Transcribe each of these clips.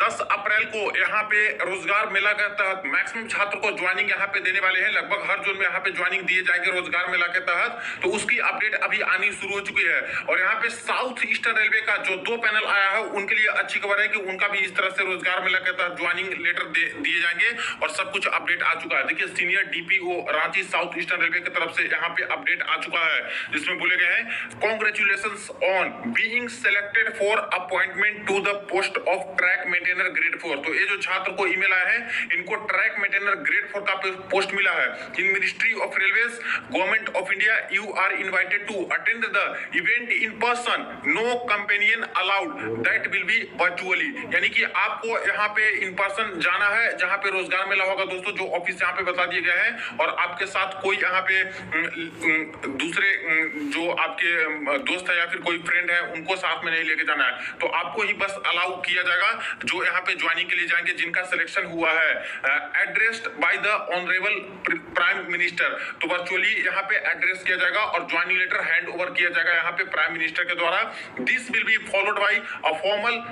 10 अप्रैल को यहाँ पे रोजगार मेला के तहत मैक्सिमम छात्र को ज्वाइनिंग यहाँ पे देने वाले हैं। लगभग हर जोन में यहाँ पे ज्वाइनिंग दिए जाएंगे रोजगार मेला के तहत। तो उसकी अपडेट अभी आनी शुरू हो चुकी है। और यहाँ पे साउथ ईस्टर्न रेलवे का जो 2 पैनल आया है उनके लिए अच्छी खबर है कि उनका भी इस तरह से रोजगार मेला के तहत ज्वाइनिंग लेटर दिए जाएंगे और सब कुछ अपडेट आ चुका है। देखिए senior DPO Ranchi south eastern railway की तरफ से यहाँ पे अपडेट आ चुका है, जिसमें बोले गए हैं congratulations on being selected for appointment to the post of track maintainer grade 4। तो ये जो छात्र को ईमेल आया है इनको ट्रैक मेंटेनर ग्रेड 4 का पोस्ट मिला है in ministry of railways government of India. You are invited to attend the event in person, no companion allowed, that will be virtually. यानी कि आपको यहाँ पे इन पर्सन जाना है जहां पे रोजगार मेला होगा दोस्तों, जो ऑफिस यहाँ पे बता दिए गए हैं। और आपके साथ कोई यहाँ पे दूसरे जो आपके दोस्त है या फिर कोई फ्रेंड है उनको साथ में नहीं लेके जाना है। तो आपको ही बस अलाउ किया जाएगा जो यहाँ पे ज्वाइनिंग के लिए जाएंगे जिनका सिलेक्शन हुआ है। Addressed by the honourable prime minister, तो वर्चुअली यहाँ पे एड्रेस किया जाएगा और ज्वाइनिंग लेटर हैंड ओवर किया जाएगा यहाँ पे प्राइम मिनिस्टर के द्वारा। This will be followed by a formal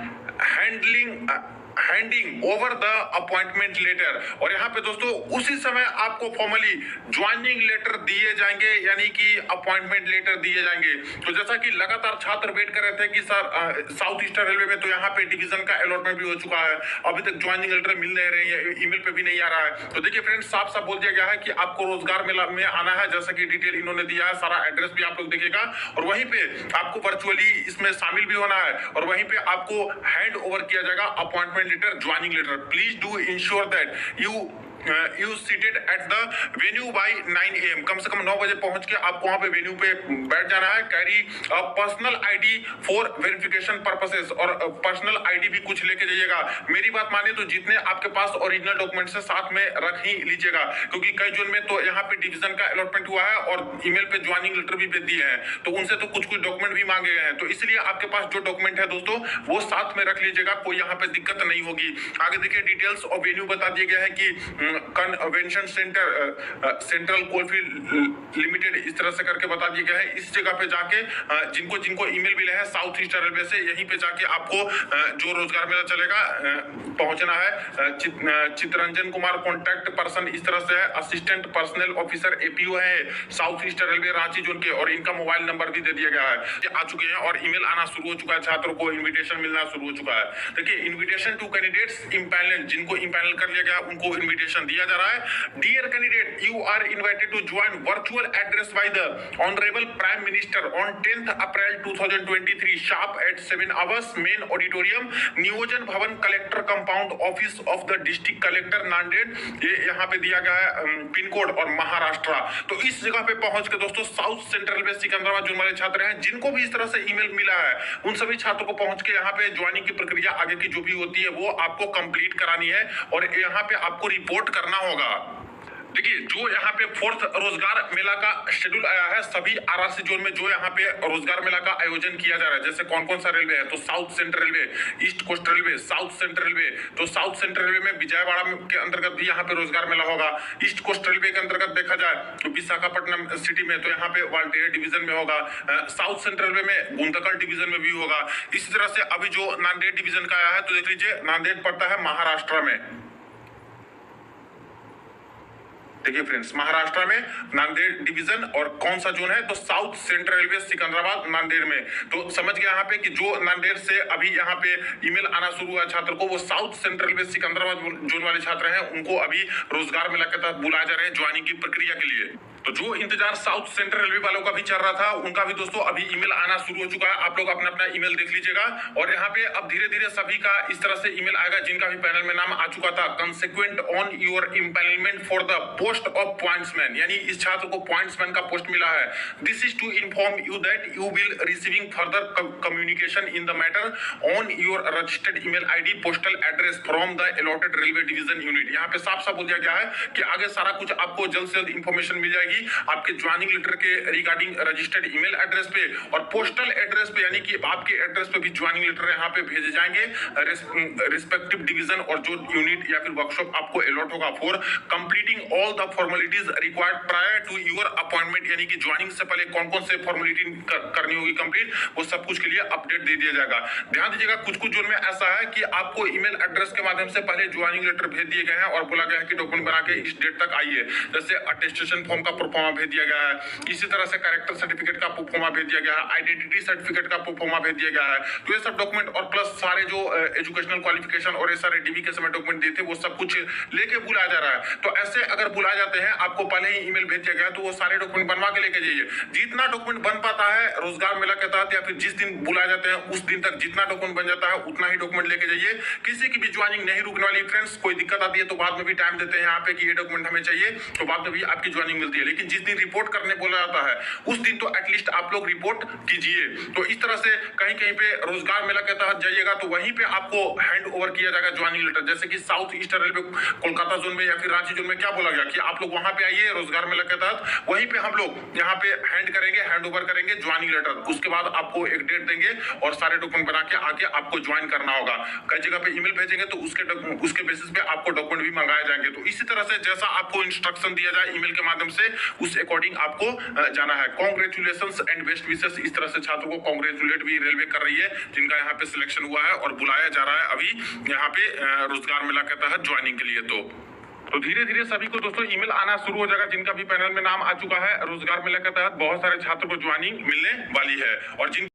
handing over the appointment letter. और यहाँ पे दोस्तों उसी समय आपको फॉर्मली ज्वाइनिंग लेटर दिए जाएंगे, यानी कि अपॉइंटमेंट लेटर दिए जाएंगे। तो जैसा कि लगातार छात्र वेट कर रहे थे कि सर साउथ ईस्टर्न रेलवे में तो यहाँ पे डिवीजन का अलॉटमेंट भी हो चुका है, अभी तक ज्वाइनिंग लेटर मिल नहीं रही है, ईमेल पे भी नहीं आ रहा है। तो देखिए फ्रेंड्स, साफ साफ बोल दिया गया है कि आपको रोजगार मेला में आना है, जैसा कि डिटेल इन्होंने दिया है, सारा एड्रेस भी आप लोग देखिएगा। और वहीं पे आपको वर्चुअली इसमें शामिल भी होना है और वहीं पे आपको हैंड ओवर किया जाएगा appointment letter, joining letter. Please do ensure that you seated at the venue by 9 AM। कम से कम 9 बजे पहुंच के आपको वहां पे वेन्यू पे बैठ जाना है। Carry personal ID for verification purposes, और पर्सनल आईडी भी कुछ लेके जाइएगा। मेरी बात माने तो जितने आपके पास ओरिजिनल डॉक्यूमेंट्स है साथ में रख ही लीजिएगा, क्योंकि कई जोन में तो यहाँ पे डिवीजन का अलॉटमेंट हुआ है और ईमेल पे ज्वाइनिंग लेटर भी भेज दिए हैं, तो उनसे तो कुछ डॉक्यूमेंट भी मांगे गए हैं। तो इसलिए आपके पास जो डॉक्यूमेंट है दोस्तों वो साथ में रख लीजिएगा, कोई यहाँ पे दिक्कत नहीं होगी। आगे देखिए डिटेल्स और वेन्यू बता दिए गए हैं कि convention centre central coalfield limited, इस तरह से करके बता दिया गया है। इस जगह पे जाके जिनको जिनको ईमेल मिले हैं साउथ ईस्टर्न रेलवे से, यहीं पे जाके आपको जो रोजगार मेला चलेगा पहुंचना है। चित्रंजन कुमार कॉन्टैक्ट पर्सन इस तरह से है, असिस्टेंट पर्सनल ऑफिसर एपीओ है south eastern railway Ranchi zone के, और इनका मोबाइल नंबर भी दे दिया गया है। ये आ चुके हैं और ईमेल आना शुरू हो चुका है, छात्रों को इन्विटेशन मिलना शुरू हो चुका है। देखिए इन्विटेशन टू कैंडिडेट्स इम्पैनल, जिनको इम्पैनल कर लिया गया उनको इन्विटेशन दिया जा रहा है। Dear candidate, you are invited to join virtual address by the honourable prime minister on 10th April 2023 sharp at 7 hours main auditorium, Niyojan Bhavan, collector compound, office of the district collector Nanded. ये यहाँ पे दिया गया है पिन कोड और महाराष्ट्र। तो इस जगह पे पहुंच के दोस्तों south central railway Secunderabad zone वाले छात्र हैं जिनको भी इस तरह से ईमेल मिला है, उन सभी छात्रों को पहुंच के यहाँ पे ज्वाइनिंग की प्रक्रिया आगे की जो भी होती है वो आपको कंप्लीट करानी है और यहाँ पे आपको रिपोर्ट करना होगा। देखिए जो यहाँ पे 4th रोजगार मेला का शेड्यूल आया है, सभी आरआरसी जोन में जो यहाँ पे रोजगार मेला का आयोजन किया जा रहा है, जैसे कौन कौन सा रेलवे है, तो south central railway, east coast railway, south central railway. तो साउथ सेंट्रल रेलवे में विजयवाड़ा के अंतर्गत भी यहाँ पे रोजगार मेला होगा। ईस्ट कोस्ट रेलवे के अंतर्गत देखा जाए तो विशाखापट्टनम सिटी में, तो यहाँ पे वाल्टेर डिवीजन में होगा। साउथ सेंट्रल रेलवे में गुंतकल डिवीजन में भी होगा। इसी तरह से अभी जो नांदेड़ डिवीजन का आया है, तो देख लीजिए नांदेड़ पड़ता है महाराष्ट्र में। देखिए फ्रेंड्स, महाराष्ट्र में नांदेड़ डिवीजन और कौन सा जोन है, तो south central railway Secunderabad Nanded में। तो समझ गए यहाँ पे कि जो नांदेड़ से अभी यहाँ पे ईमेल आना शुरू हुआ छात्र को, वो south central railway Secunderabad zone वाले छात्र हैं, उनको अभी रोजगार मेला के तहत बुलाया जा रहे हैं ज्वाइनिंग की प्रक्रिया के लिए। तो जो इंतजार साउथ सेंट्रल रेलवे वालों का भी चल रहा था, उनका भी दोस्तों अभी ईमेल आना शुरू हो चुका है। आप लोग अपना अपना ईमेल देख लीजिएगा और यहाँ पे अब धीरे धीरे सभी का इस तरह से ईमेल आएगा जिनका भी पैनल में नाम आ चुका था। Consequent on your empanelment for the post of pointsman, यानी इस छात्र को पॉइंट्समैन का पोस्ट मिला है। This is to inform you that you will receiving further communication in the matter on your registered email ID postal address from the allotted railway division unit. यहाँ पे साफ साफ बोल दिया गया है कि आगे सारा कुछ आपको जल्द से जल्द इंफॉर्मेशन मिल जाएगी जाएगी आपके ज्वाइनिंग लेटर के रिगार्डिंग रजिस्टर्ड ईमेल एड्रेस पे और पोस्टल एड्रेस पे, यानी कि आपके एड्रेस पे भी ज्वाइनिंग लेटर यहाँ पे भेजे जाएंगे रिस्पेक्टिव डिवीजन और जो यूनिट या फिर वर्कशॉप आपको अलॉट होगा for completing all the formalities required prior to your appointment, यानी कि ज्वाइनिंग से पहले कौन कौन से फॉर्मेलिटी करनी होगी कंप्लीट, वो सब कुछ के लिए अपडेट दे दिया जाएगा। ध्यान दीजिएगा कुछ कुछ जोन में ऐसा है कि आपको ईमेल एड्रेस के माध्यम से पहले ज्वाइनिंग लेटर भेज दिए गए हैं और बोला गया है कि डॉक्यूमेंट बना के इस डेट तक आइए, जैसे अटेस्टेशन फॉर्म का प्रोफार्मा भेज दिया गया है, इसी तरह से कैरेक्टर सर्टिफिकेट का प्रोफार्मा भेज दिया गया है, आइडेंटिटी सर्टिफिकेट का प्रोफार्मा भेज दिया गया है। तो ये सब डॉक्यूमेंट और प्लस सारे जो एजुकेशनल क्वालिफिकेशन और ये सारे डीबी के समय डॉक्यूमेंट देते वो सब कुछ लेके बुलाया जा रहा है। तो ऐसे अगर बुलाए जाते हैं आपको पहले ही ईमेल भेज दिया गया तो वो सारे डॉक्यूमेंट बनवा के लेके जाइए। जितना डॉक्यूमेंट बन पाता है रोजगार मेला के तहत या फिर जिस दिन बुलाए जाते हैं उस दिन तक जितना डॉक्यूमेंट बन जाता है उतना ही डॉक्यूमेंट लेके जाइए। किसी की भी ज्वाइनिंग नहीं रुकने वाली फ्रेंड्स, कोई दिक्कत आती है तो बाद में भी टाइम देते हैं यहाँ पे कि ये डॉक्यूमेंट हमें चाहिए, तो बाद में भी आपकी ज्वाइनिंग मिलती है। लेकिन जिस दिन रिपोर्ट करने बोला जाता है उस दिन तो एटलीस्ट आप लोग रिपोर्ट कीजिए। तो इस तरह से कहीं कहीं पे रोजगार मेला के तहत जाइएगा तो वहीं पे आपको हैंड ओवर किया जाएगा ज्वाइनिंग लेटर। जैसे कि south eastern railway Kolkata zone में या फिर रांची जोन में क्या बोला गया कि आप लोग वहां पे आइए रोजगार मेला के तहत, वहीं पे हम लोग यहाँ पे हैंड ओवर करेंगे ज्वाइनिंग लेटर। उसके बाद आपको एक डेट देंगे और सारे डॉक्यूमेंट बना के आके आपको ज्वाइन करना होगा। कई जगह पे ईमेल भेजेंगे तो उसके बेसिस पे आपको डॉक्यूमेंट भी मंगाए जाएंगे। तो इसी तरह से जैसा आपको इंस्ट्रक्शन दिया जाए ईमेल के माध्यम से उस अकॉर्डिंग आपको जाना है। कांग्रेचुलेशंस एंड बेस्ट विशेस, इस तरह से छात्रों को कांग्रेचुलेट भी रेलवे कर रही है जिनका यहाँ पे सिलेक्शन हुआ है और बुलाया जा रहा है अभी यहाँ पे रोजगार मेला के तहत ज्वाइनिंग के लिए। तो धीरे धीरे सभी को दोस्तों ईमेल आना शुरू हो जाएगा। जिनका भी पैनल में नाम आ चुका है रोजगार मेला के तहत बहुत सारे छात्रों को ज्वाइनिंग मिलने वाली है। और जिन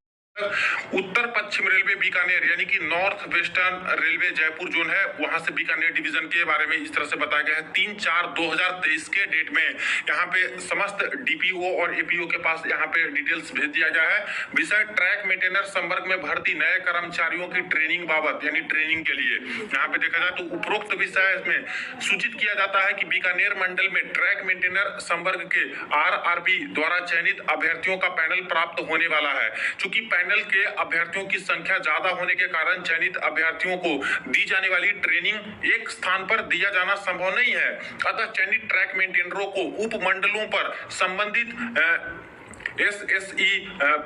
उत्तर पश्चिम रेलवे बीकानेर यानी कि north western railway Jaipur zone है वहां से बीकानेर डिवीजन के बारे में इस तरह से बताया गया है 3/4/2023 के डेट में यहाँ पे समस्त डीपीओ और एपीओ के पास यहाँ पे डिटेल्स भेज दिया गया है। विषय ट्रैक मेंटेनर संवर्ग में भर्ती नए कर्मचारियों की ट्रेनिंग बाबत, यानी ट्रेनिंग के लिए यहाँ पे देखा जाए तो उपरोक्त विषय में सूचित किया जाता है कि बीकानेर मंडल में ट्रैक मेंटेनर संवर्ग के RRB द्वारा चयनित अभ्यर्थियों का पैनल प्राप्त होने वाला है। चूंकि पैनल के अभ्यर्थियों की संख्या ज्यादा होने के कारण चयनित अभ्यर्थियों को दी जाने वाली ट्रेनिंग एक स्थान पर दिया जाना संभव नहीं है। अतः चयनित ट्रैक मेंटेनरों को उपमंडलों पर संबंधित SSE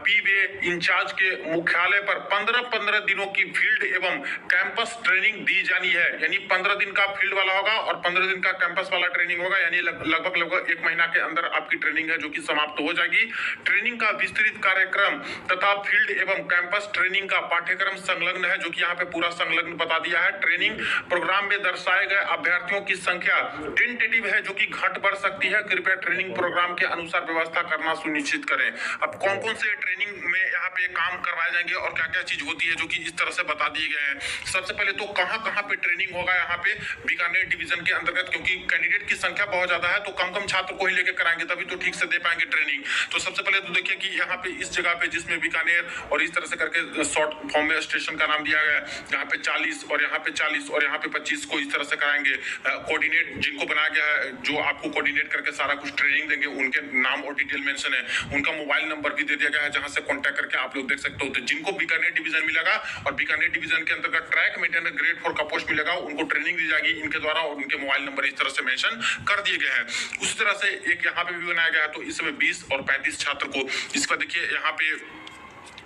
पीवे इंचार्ज के मुख्यालय पर 15 दिनों की फील्ड एवं कैंपस ट्रेनिंग दी जानी है। यानी 15 दिन का फील्ड वाला होगा और 15 दिन का कैंपस वाला ट्रेनिंग होगा, यानी लगभग 1 महीना के अंदर आपकी ट्रेनिंग है जो कि समाप्त हो जाएगी। ट्रेनिंग का विस्तृत कार्यक्रम तथा फील्ड एवं कैंपस ट्रेनिंग का पाठ्यक्रम संलग्न है, जो कि यहाँ पे पूरा संलग्न बता दिया है। ट्रेनिंग प्रोग्राम में दर्शाए गए अभ्यर्थियों की संख्या टेंटेटिव है जो कि घट बढ़ सकती है। कृपया ट्रेनिंग प्रोग्राम के अनुसार व्यवस्था करना सुनिश्चित करें। अब कौन कौन से ट्रेनिंग में यहाँ पे काम करवाए जाएंगे और क्या क्या चीज होती है जो कि इस तरह से बता दिए गए हैं। सबसे पहले तो कहाँ पे ट्रेनिंग होगा यहाँ पे बीकानेर डिवीजन के अंतर्गत, क्योंकि कैंडिडेट की संख्या बहुत ज्यादा है तो कम छात्र को ही लेकर कराएंगे तभी तो ठीक से दे पाएंगे ट्रेनिंग। तो सबसे पहले तो देखिए कि यहाँ पे इस जगह पे जिसमें बीकानेर और इस तरह से करके शॉर्ट फॉर्म में स्टेशन का नाम दिया गया है, यहाँ पे 40 और यहाँ पे 40 और यहाँ पे 25 को इस तरह से कराएंगे। कोऑर्डिनेट जिनको बनाया गया है जो आपको कोऑर्डिनेट करके सारा कुछ ट्रेनिंग देंगे, उनके नाम और डिटेल मेंशन है, उनका मोबाइल नंबर भी दे दिया गया है जहां से कांटेक्ट करके आप लोग देख सकते हो। तो जिनको बीकानेर डिवीजन मिलेगा और बीकानेर डिवीजन के अंतर्गत ट्रैक मेंटेनर ग्रेड 4 का पोस्ट मिलेगा उनको ट्रेनिंग दी जाएगी इनके द्वारा और उनके मोबाइल नंबर इस तरह से मेंशन कर दिए गए हैं। उसी तरह से एक यहाँ पे भी बनाया गया है तो इसमें 20 और 35 छात्र को, इसका देखिए यहाँ पे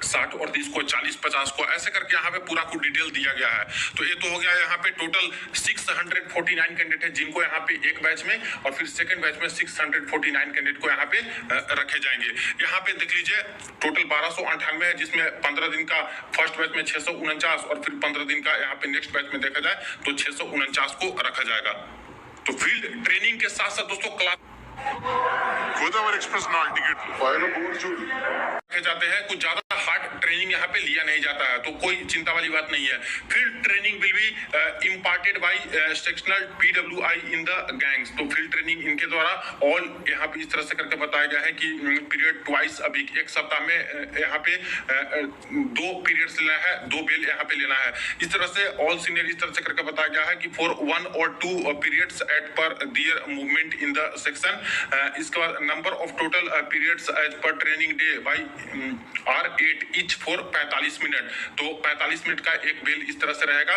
60 और 30 को, 40-50 को, ऐसे करके यहाँ पे पूरा कुछ डिटेल दिया गया है। तो ये तो हो गया यहाँ पे टोटल 649 कैंडिडेट है जिनको यहाँ पे एक बैच में और फिर सेकंड बैच में 649 कैंडिडेट को यहाँ पे रखे जाएंगे। यहाँ पे देख लीजिए टोटल 1298 है जिसमें 15 दिन का फर्स्ट बैच में 649 और फिर 15 दिन का यहाँ पे नेक्स्ट बैच में देखा जाए तो 649 को रखा जाएगा। तो फील्ड ट्रेनिंग के साथ साथ दोस्तों क्लास गोदावरी एक्सप्रेस नाल टिकट रखे जाते हैं। कुछ ज्यादा हार्ड ट्रेनिंग यहाँ पे लिया नहीं जाता है तो कोई चिंता वाली बात नहीं है। Field training will be imparted by sectional PWI in the gangs. तो फील्ड ट्रेनिंग इनके द्वारा ऑल यहाँ पे इस तरह से करके बताया गया है कि पीरियड ट्वाइस, अभी एक सप्ताह में यहाँ पे 2 पीरियड्स लेना है, 2 बेल यहाँ पे लेना है। इस तरह से ऑल सीनियर इस तरह से करके बताया गया है कि फॉर 1 और 2 periods at per their movement in the section. इसके बाद number of total periods as per training day by R8 each for for 45 minute. तो 45 मिनट का एक बेल इस तरह से रहेगा।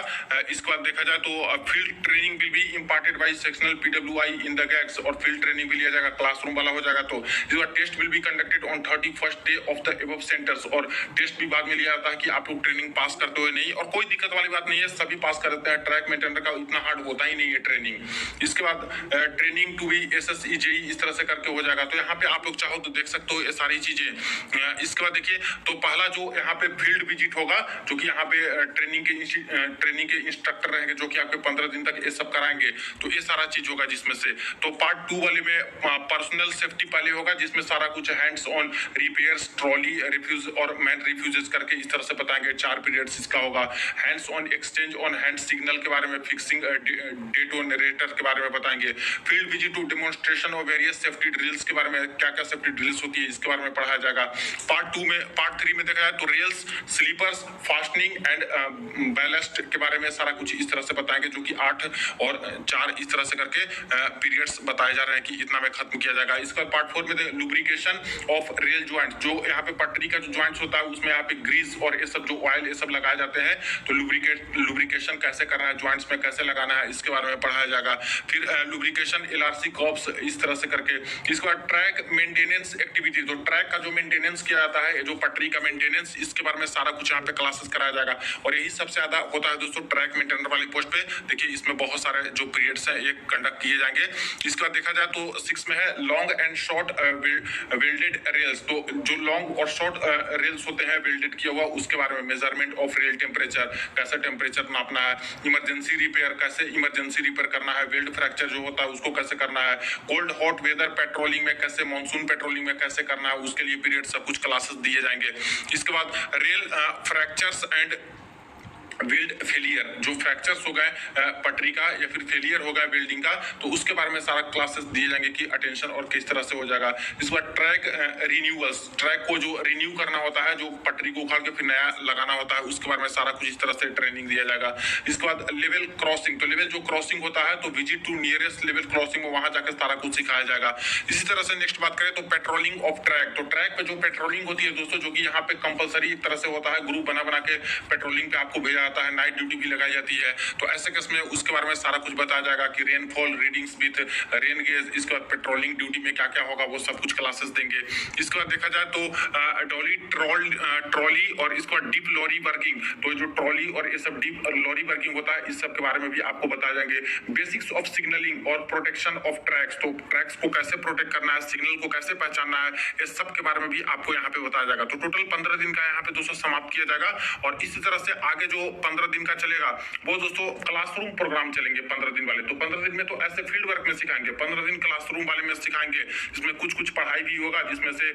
इसके बाद देखा जाए तो field training will be imparted by sectional PWI in the gangs, और फील्ड ट्रेनिंग भी लिया जाएगा, क्लासरूम वाला हो जाएगा। तो इसके बाद test will be conducted on 31st day of the above centres, और टेस्ट भी बाद में लिया जाता है कि आप लोग ट्रेनिंग पास करते हुए नहीं, और कोई दिक्कत वाली बात नहीं है, सभी पास कर देते हैं। ट्रैक मेंटेनर का इतना हार्ड होता ही नहीं है ट्रेनिंग। इसके बाद training to be SSE JE इस तरह से करके हो जाएगा। तो यहाँ पे आप लोग चाहो तो देख सकते हो ये सारी चीजें। इसके बाद देखिए तो पहला जो यहाँ पे फील्ड विजिट होगा, जो कि यहाँ पे ट्रेनिंग के इंस्ट्रक्टर रहेंगे, जो कि आपके 15 दिन तक ये सब कराएंगे। तो ये सारा चीज होगा जिसमें से, तो पार्ट 2 वाले में पर्सनल सेफ्टी पहले होगा, जिसमें सारा कुछ hands on repairs, trolley refuge और मैन रिफ्यूजेस करके इस तरह से बताएंगे। 4 पीरियड्स इसका होगा। Hands on exchange on hand signal के बारे में, फिक्सिंग डेटोनेटर के बारे में बताएंगे। Field visit to demonstration of various safety drills के बारे में, क्या क्या सेफ्टी ड्रिल्स होती है इसके बारे में पढ़ाया जाएगा। पार्ट 3 में देखा जाए तो rails, sleepers, fastening and ballast के बारे में सारा कुछ इस तरह से बताएंगे, जो कि 8 और 4 इस तरह से करके पीरियड्स बताए जा रहे हैं कि इतना में खत्म किया जाएगा। इसके बाद पार्ट 4 में लुब्रिकेशन ऑफ रेल ज्वाइंट, जो यहाँ पे पटरी का जो ज्वाइंट्स होता है उसमें यहाँ पे ग्रीस और ये सब जो ऑयल ये सब लगाए जाते हैं, तो लुब्रिकेशन कैसे करना है, ज्वाइंट्स में कैसे लगाना है, इसके बारे में पढ़ाया जाएगा। फिर लुब्रिकेशन एलआरसी कॉप्स इस तरह से करके। इसके बाद ट्रैक मेंटेनेंस एक्टिविटी, तो ट्रैक का जो मेंटेनेंस किया जाता है, जो पटरी का मेंटेनेंस, इसके बारे में सारा कुछ यहाँ पे क्लासेस कराया जाएगा। और यही सबसे ज्यादा होता है दोस्तों ट्रैक मेंटेनर वाली पोस्ट पे। देखिए इसमें बहुत सारे जो पीरियड्स हैं ये कंडक्ट किए जाएंगे। इसके बाद देखा जाए तो 6 में है long and short welded rails, तो जो लॉन्ग और शॉर्ट रेल्स होते हैं वेल्डेड किया हुआ, उसके बारे में मेजरमेंट ऑफ रेल टेम्परेचर, कैसे टेम्परेचर नापना है, इमरजेंसी रिपेयर, कैसे इमरजेंसी रिपेयर करना है, वेल्ड फ्रैक्चर जो होता है उसको कैसे करना है, कोल्ड हॉट वेदर पेट्रोलिंग में कैसे, मानसून पेट्रोलिंग में कैसे करना है, उसके लिए पीरियड सब कुछ क्लासेस दिए जाएंगे। इसके बाद rail fractures and weld failure, जो फ्रैक्चर्स हो गए पटरी का या फिर फेलियर हो गया वेल्डिंग का, तो उसके बारे में सारा क्लासेस दिए जाएंगे कि अटेंशन और किस तरह से हो जाएगा। इसके बाद ट्रैक रिन्यूअल्स, ट्रैक को जो रिन्यू करना होता है, जो पटरी को उखाड़ के फिर नया लगाना होता है, उसके बारे में सारा कुछ इस तरह से ट्रेनिंग दिया जाएगा। इसके बाद लेवल क्रॉसिंग, तो लेवल जो क्रॉसिंग होता है तो visit to nearest level crossing, वहां जाकर सारा कुछ सिखाया जाएगा। इसी तरह से नेक्स्ट बात करें तो पेट्रोलिंग ऑफ ट्रैक, तो ट्रैक पे जो पेट्रोलिंग होती है दोस्तों, जो कि यहाँ पे कंपलसरी एक तरह से होता है, ग्रुप बना बना के पेट्रोलिंग पे आपको भेजा जाता है, नाइट ड्यूटी भी लगाई जाती है। तो ऐसे केस में उसके बारे में सारा कुछ बताया जाएगा कि rainfall readings with rain gauge, इसके बाद पेट्रोलिंग ड्यूटी में क्या क्या होगा वो सब कुछ क्लासेस देंगे। इसके बाद देखा जाए तो डॉली ट्रॉली और इसके बाद डीप लॉरी वर्किंग, तो जो ट्रॉली और ये सब डीप लॉरी वर्किंग होता है, इस सब के बारे में भी आपको बताया जाएंगे। बेसिक्स ऑफ सिग्नलिंग और प्रोटेक्शन ऑफ ट्रैक्स, तो ट्रैक्स को कैसे प्रोटेक्ट करना है, सिग्नल को कैसे पहचानना है, इस सब के बारे में भी आपको यहाँ पे बताया जाएगा। तो टोटल 15 दिन का यहाँ पे दोस्तों समाप्त किया जाएगा। और इसी तरह से आगे जो 15 दिन का चलेगा वो दोस्तों क्लासरूम प्रोग्राम चलेंगे 15 दिन वाले। तो 15 दिन में तो ऐसे फील्ड वर्क में सिखाएंगे, 15 दिन क्लासरूम वाले में सिखाएंगे, इसमें कुछ पढ़ाई भी होगा, जिसमें से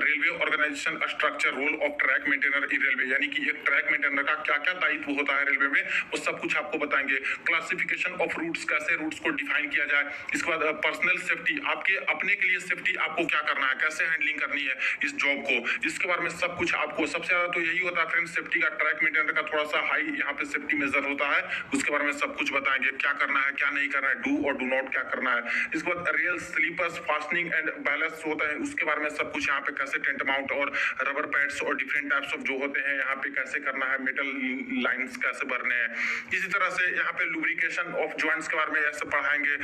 railway organisation structure, role of track maintainer in railway, यानी कि एक ट्रैक मेंटेनर का क्या क्या दायित्व होता है रेलवे में, वो सब कुछ आपको बताएंगे। क्लासिफिकेशन ऑफ रूट्स, कैसे रूट्स को डिफाइन किया जाए। इसके बाद पर्सनल सेफ्टी, आपके अपने के लिए सेफ्टी आपको क्या करना है, कैसे हैंडलिंग करनी है इस जॉब को, इसके बारे में सब कुछ आपको। सबसे ज्यादा तो यही होता है फ्रेंड्स सेफ्टी का, ट्रैक मेंटेनर का थोड़ा सा हाई यहाँ पे सेफ्टी मेजर होता है, उसके बारे में सब कुछ बताएंगे, क्या करना है क्या नहीं करना है, डू और डू नॉट क्या करना है। इसके बाद rail sleepers, fastening and balance होता है, उसके बारे में सब कुछ यहाँ पे कैसे टेंट माउंट और रबर पैड्स और डिफरेंट टाइप्स ऑफ जो होते हैं यहाँ पे कैसे करना है, मेटल लाइंस कैसे भरने हैं। इसी तरह से यहाँ पे लुब्रिकेशन ऑफ जॉइंट्स के बारे में ऐसे पढ़ाएंगे।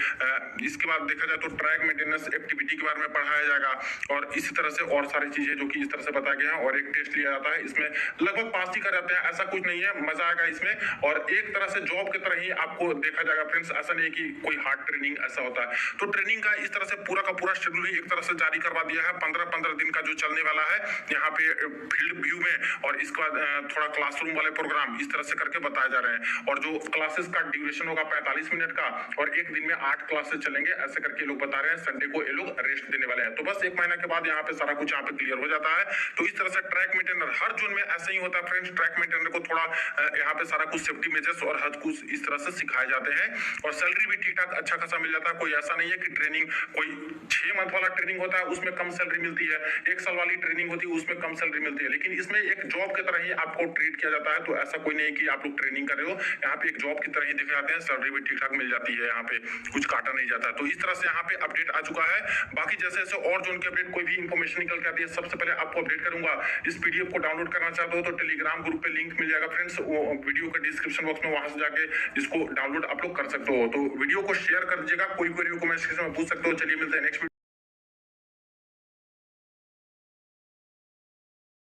इसके बाद देखा जाए तो ट्रैक मेंटेनेंस एक्टिविटी के बारे में पढ़ाया जाएगा। और इसी तरह से और सारी चीजें जो कि इस तरह से बताया गया है। और एक टेस्ट लिया जाता है, इसमें लगभग पास ही कर जाते हैं, ऐसा कुछ नहीं है, मजा आएगा इसमें। और एक तरह से जॉब की तरह ही आपको देखा जाएगा फ्रेंड्स, ऐसा नहीं कि कोई हार्ड ट्रेनिंग ऐसा होता है। तो ट्रेनिंग का इस तरह से पूरा का पूरा शेड्यूल ही एक तरह से जारी करवा दिया है। 15-15 दिन का जो चलने वाला है यहाँ पे फील्ड व्यू में, और इसके बाद थोड़ा क्लासरूम वाले प्रोग्राम इस तरह से करके बताए जा रहे हैं। और जो क्लासेस का ड्यूरेशन होगा 45 मिनट का, और एक दिन में 8 क्लासेस चलेंगे, ऐसे करके लोग बता रहे हैं। संडे को ये लोग रेस्ट देने वाले हैं। तो बस 1 महीना के बाद यहाँ पे सारा कुछ यहाँ पे क्लियर हो जाता है। तो इस तरह से ट्रैक मेंटेनर हर जोन में ऐसे ही होता है फ्रेंड्स। ट्रैक मेंटेनर को थोड़ा यहाँ पे सारा कुछ सेफ्टी मेजर्स और हद कुछ इस तरह से सिखाए जाते हैं और सैलरी भी ठीक ठाक अच्छा खासा मिल जाता है। कोई ऐसा नहीं है कि ट्रेनिंग कोई 6 मंथ वाला ट्रेनिंग होता है उसमें कम सैलरी मिलती है, 1 साल वाली ट्रेनिंग होती है उसमें कम सैलरी मिलती है, लेकिन इसमें एक जॉब की तरह ही आपको ट्रीट किया जाता है। तो ऐसा कोई नहीं कि आप लोग ट्रेनिंग कर रहे हो, यहाँ पे एक जॉब की तरह ही देखे जाते हैं, सैलरी भी ठीक ठाक मिल जाती है, यहाँ पे कुछ काटा नहीं जाता। तो इस तरह से यहाँ पे अपडेट आ चुका है। बाकी जैसे जैसे और जो उनके अपडेट कोई भी इंफॉर्मेशन निकल के आती है सबसे पहले आपको अपडेट करूंगा। इस पीडीएफ को डाउनलोड करना चाहते हो तो टेलीग्राम ग्रुप पे लिंक मिल जाएगा फ्रेंड्स, वो वीडियो के डिस्क्रिप्शन बॉक्स में, वहां से जाके इसको डाउनलोड आप लोग कर सकते हो। तो वीडियो को शेयर कर दीजिएगा, कोई क्वेरी हो कमेंट सेक्शन में पूछ सकते हो। चलिए मिलते हैं नेक्स्ट